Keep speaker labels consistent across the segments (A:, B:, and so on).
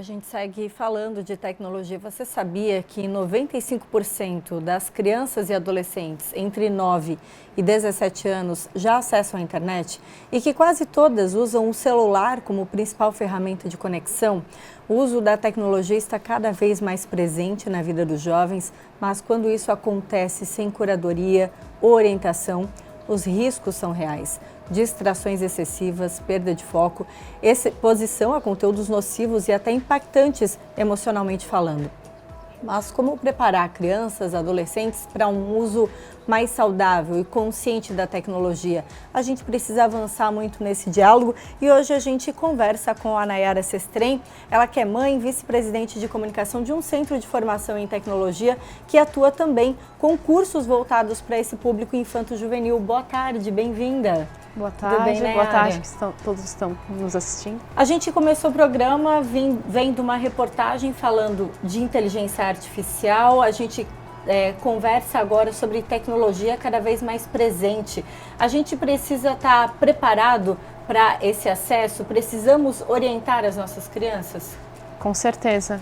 A: A gente segue falando de tecnologia. Você sabia que 95% das crianças e adolescentes entre 9 e 17 anos já acessam a internet e que quase todas usam o celular como principal ferramenta de conexão? O uso da tecnologia está cada vez mais presente na vida dos jovens, mas quando isso acontece sem curadoria, orientação, os riscos são reais. Distrações excessivas, perda de foco, exposição a conteúdos nocivos e até impactantes emocionalmente falando. Mas como preparar crianças, adolescentes para um uso mais saudável e consciente da tecnologia? A gente precisa avançar muito nesse diálogo e hoje a gente conversa com a Nayara Sestrem, ela que é mãe, vice-presidente de comunicação de um centro de formação em tecnologia que atua também com cursos voltados para esse público infanto-juvenil. Boa tarde, bem-vinda.
B: Boa tarde, boa tarde, que todos estão nos assistindo.
A: A gente começou o programa vendo uma reportagem falando de inteligência artificial, a gente conversa agora sobre tecnologia cada vez mais presente. A gente precisa estar preparado para esse acesso? Precisamos orientar as nossas crianças?
B: Com certeza.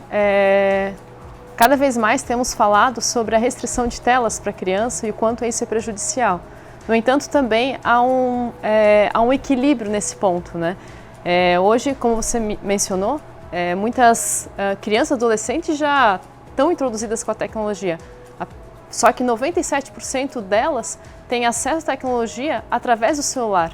B: Cada vez mais temos falado sobre a restrição de telas para a criança e o quanto isso é prejudicial. No entanto, também há um equilíbrio nesse ponto, né? Hoje, como você mencionou, muitas crianças e adolescentes já estão introduzidas com a tecnologia. Só que 97% delas têm acesso à tecnologia através do celular,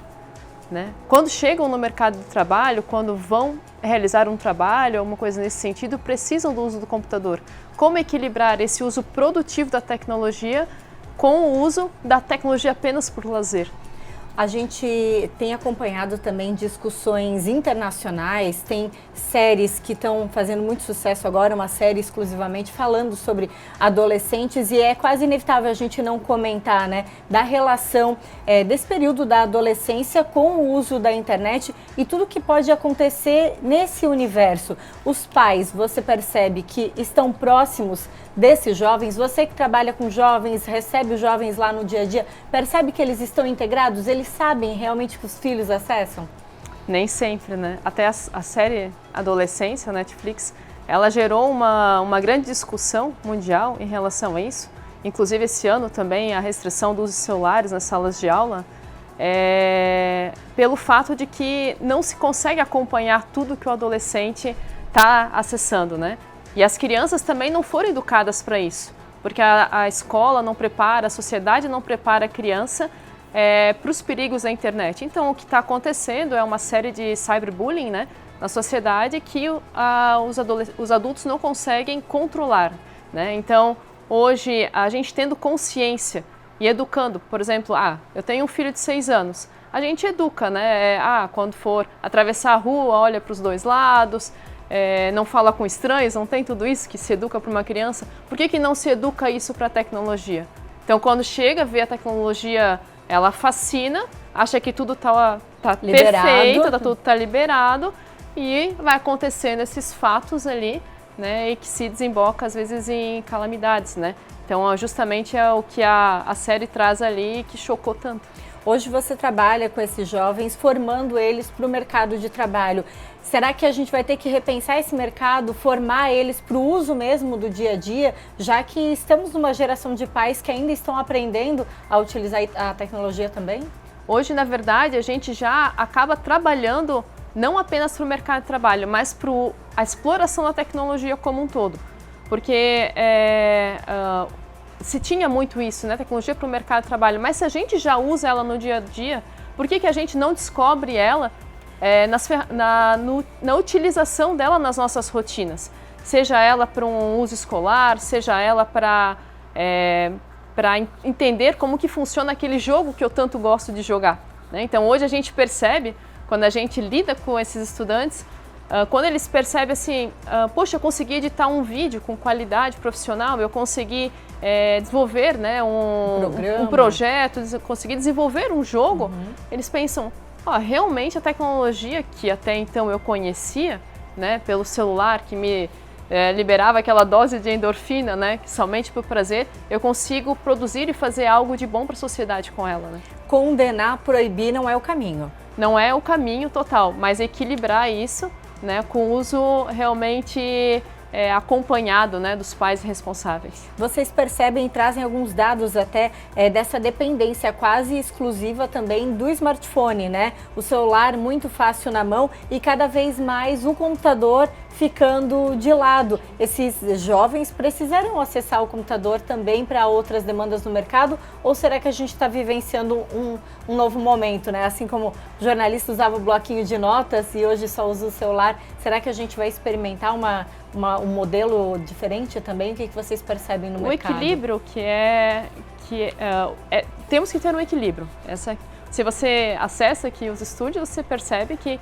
B: né? Quando chegam no mercado de trabalho, quando vão realizar um trabalho, alguma coisa nesse sentido, precisam do uso do computador. Como equilibrar esse uso produtivo da tecnologia com o uso da tecnologia apenas por lazer?
A: A gente tem acompanhado também discussões internacionais, tem séries que estão fazendo muito sucesso agora, uma série exclusivamente falando sobre adolescentes, e é quase inevitável a gente não comentar, né, da relação desse período da adolescência com o uso da internet e tudo que pode acontecer nesse universo. Os pais, você percebe que estão próximos desses jovens? Você que trabalha com jovens, recebe os jovens lá no dia a dia, percebe que eles estão integrados? Eles sabem realmente que os filhos acessam?
B: Nem sempre, né? Até a série Adolescência, Netflix, ela gerou uma grande discussão mundial em relação a isso. Inclusive esse ano também a restrição do uso de celulares nas salas de aula, pelo fato de que não se consegue acompanhar tudo que o adolescente está acessando, né? E as crianças também não foram educadas para isso, porque a escola não prepara, a sociedade não prepara a criança para os perigos da internet. Então, o que está acontecendo é uma série de cyberbullying, né, na sociedade que os adultos não conseguem controlar, né? Então, hoje, a gente tendo consciência e educando, por exemplo, eu tenho um filho de 6 anos, a gente educa, né? Quando for atravessar a rua, olha para os dois lados, não fala com estranhos, não tem tudo isso que se educa para uma criança. Por que não se educa isso para a tecnologia? Então, quando chega, vê a tecnologia, ela fascina, acha que tudo tá perfeito, tudo está liberado e vai acontecendo esses fatos ali, né, e que se desemboca às vezes em calamidades, né? Então, justamente é o que a série traz ali que chocou tanto.
A: Hoje você trabalha com esses jovens, formando eles para o mercado de trabalho. Será que a gente vai ter que repensar esse mercado, formar eles para o uso mesmo do dia a dia, já que estamos numa geração de pais que ainda estão aprendendo a utilizar a tecnologia também?
B: Hoje, na verdade, a gente já acaba trabalhando não apenas para o mercado de trabalho, mas para a exploração da tecnologia como um todo. Porque se tinha muito isso, né, tecnologia para o mercado de trabalho, mas se a gente já usa ela no dia a dia, por que a gente não descobre ela na utilização dela nas nossas rotinas? Seja ela para um uso escolar, seja ela para entender como que funciona aquele jogo que eu tanto gosto de jogar, né? Então hoje a gente percebe, quando a gente lida com esses estudantes, quando eles percebem assim, poxa, eu consegui editar um vídeo com qualidade profissional, eu consegui desenvolver, né, um projeto, consegui desenvolver um jogo, eles pensam, realmente a tecnologia que até então eu conhecia, né, pelo celular, que me liberava aquela dose de endorfina, né, que somente por prazer, eu consigo produzir e fazer algo de bom para a sociedade com ela, né?
A: Condenar, proibir não é o caminho.
B: Não é o caminho total, mas equilibrar isso né, com uso realmente acompanhado, né, dos pais responsáveis.
A: Vocês percebem e trazem alguns dados até dessa dependência quase exclusiva também do smartphone, né? O celular muito fácil na mão e cada vez mais o computador ficando de lado. Esses jovens precisarão acessar o computador também para outras demandas no mercado, ou será que a gente está vivenciando um novo momento, né? Assim como o jornalista usava o bloquinho de notas e hoje só usa o celular, será que a gente vai experimentar um modelo diferente também? O que vocês percebem no mercado?
B: O equilíbrio temos que ter um equilíbrio. Se você acessa aqui os estúdios, você percebe que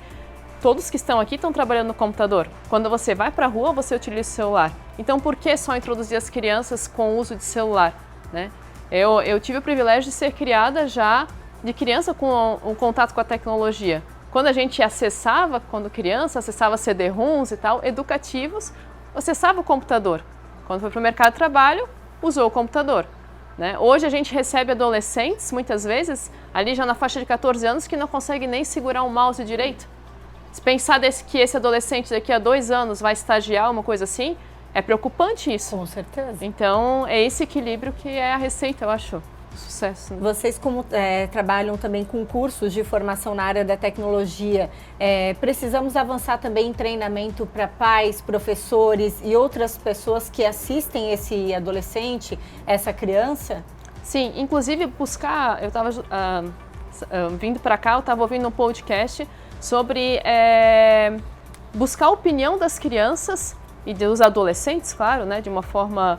B: todos que estão aqui estão trabalhando no computador. Quando você vai para a rua, você utiliza o celular. Então, por que só introduzir as crianças com o uso de celular, né? Eu tive o privilégio de ser criada já de criança com um contato com a tecnologia. Quando a gente acessava, quando criança, acessava CD-ROMs e tal, educativos, acessava o computador. Quando foi para o mercado de trabalho, usou o computador, né? Hoje a gente recebe adolescentes, muitas vezes, ali já na faixa de 14 anos, que não conseguem nem segurar um mouse direito. Se pensar que esse adolescente daqui a 2 anos vai estagiar, uma coisa assim, é preocupante isso.
A: Com certeza.
B: Então, é esse equilíbrio que é a receita, eu acho, do sucesso. Né?
A: Vocês, como trabalham também com cursos de formação na área da tecnologia, precisamos avançar também em treinamento para pais, professores e outras pessoas que assistem esse adolescente, essa criança?
B: Sim, inclusive buscar, eu estava vindo para cá, eu estava ouvindo um podcast sobre buscar a opinião das crianças e dos adolescentes, claro, né, de uma forma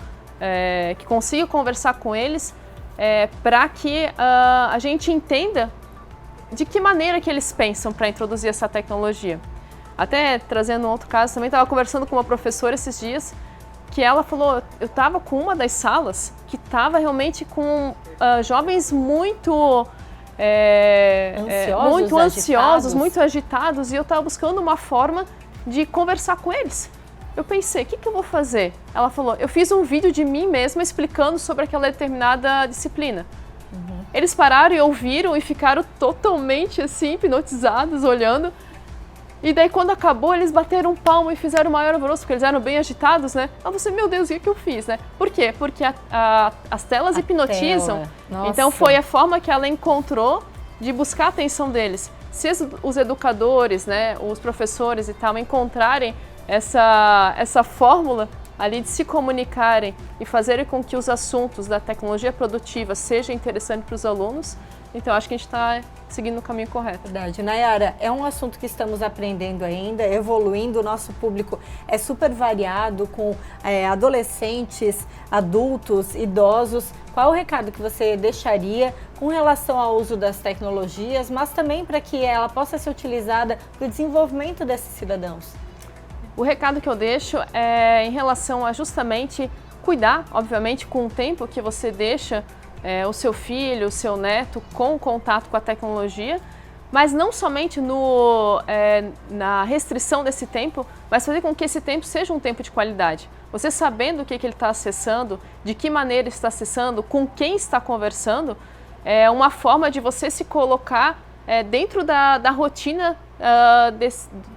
B: que consiga conversar com eles para que a gente entenda de que maneira que eles pensam para introduzir essa tecnologia. Até trazendo um outro caso, também estava conversando com uma professora esses dias, que ela falou, eu estava com uma das salas que estava realmente com jovens muito ansiosos, muito agitados, e eu estava buscando uma forma de conversar com eles. Eu pensei, o que eu vou fazer? Ela falou, eu fiz um vídeo de mim mesma explicando sobre aquela determinada disciplina. Uhum. Eles pararam e ouviram e ficaram totalmente assim, hipnotizados, olhando. E daí quando acabou, eles bateram palma e fizeram o maior alvoroço, porque eles eram bem agitados, né? Eu falei, meu Deus, o que eu fiz, né? Por quê? Porque as telas hipnotizam. Então foi a forma que ela encontrou de buscar a atenção deles. Se os educadores, né, os professores e tal, encontrarem essa fórmula ali de se comunicarem e fazerem com que os assuntos da tecnologia produtiva sejam interessantes para os alunos, então acho que a gente está seguindo o caminho correto.
A: Verdade. Nayara, é um assunto que estamos aprendendo ainda, evoluindo, o nosso público é super variado, com adolescentes, adultos, idosos. Qual o recado que você deixaria com relação ao uso das tecnologias, mas também para que ela possa ser utilizada para o desenvolvimento desses cidadãos?
B: O recado que eu deixo é em relação a justamente cuidar, obviamente, com o tempo que você deixa o seu filho, o seu neto com contato com a tecnologia, mas não somente na restrição desse tempo, mas fazer com que esse tempo seja um tempo de qualidade. Você sabendo o que ele está acessando, de que maneira está acessando, com quem está conversando, é uma forma de você se colocar dentro da rotina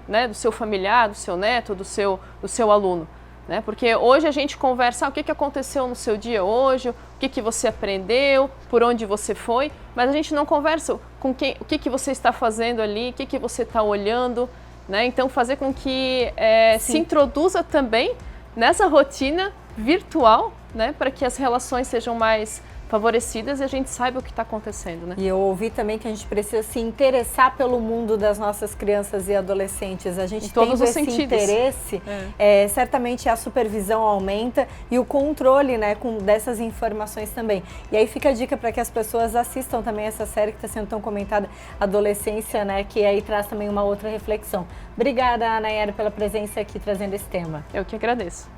B: né, do seu familiar, do seu neto, do seu aluno. Né? Porque hoje a gente conversa o que aconteceu no seu dia hoje, o que você aprendeu, por onde você foi, mas a gente não conversa com o que você está fazendo ali, o que você está olhando. Né? Então fazer com que se introduza também nessa rotina virtual, né, para que as relações sejam mais favorecidas e a gente saiba o que está acontecendo, né?
A: E eu ouvi também que a gente precisa se interessar pelo mundo das nossas crianças e adolescentes. A gente tem esse interesse, certamente a supervisão aumenta e o controle, né, dessas informações também. E aí fica a dica para que as pessoas assistam também essa série que está sendo tão comentada, Adolescência, né, que aí traz também uma outra reflexão. Obrigada, Nayara, pela presença aqui trazendo esse tema.
B: Eu que agradeço.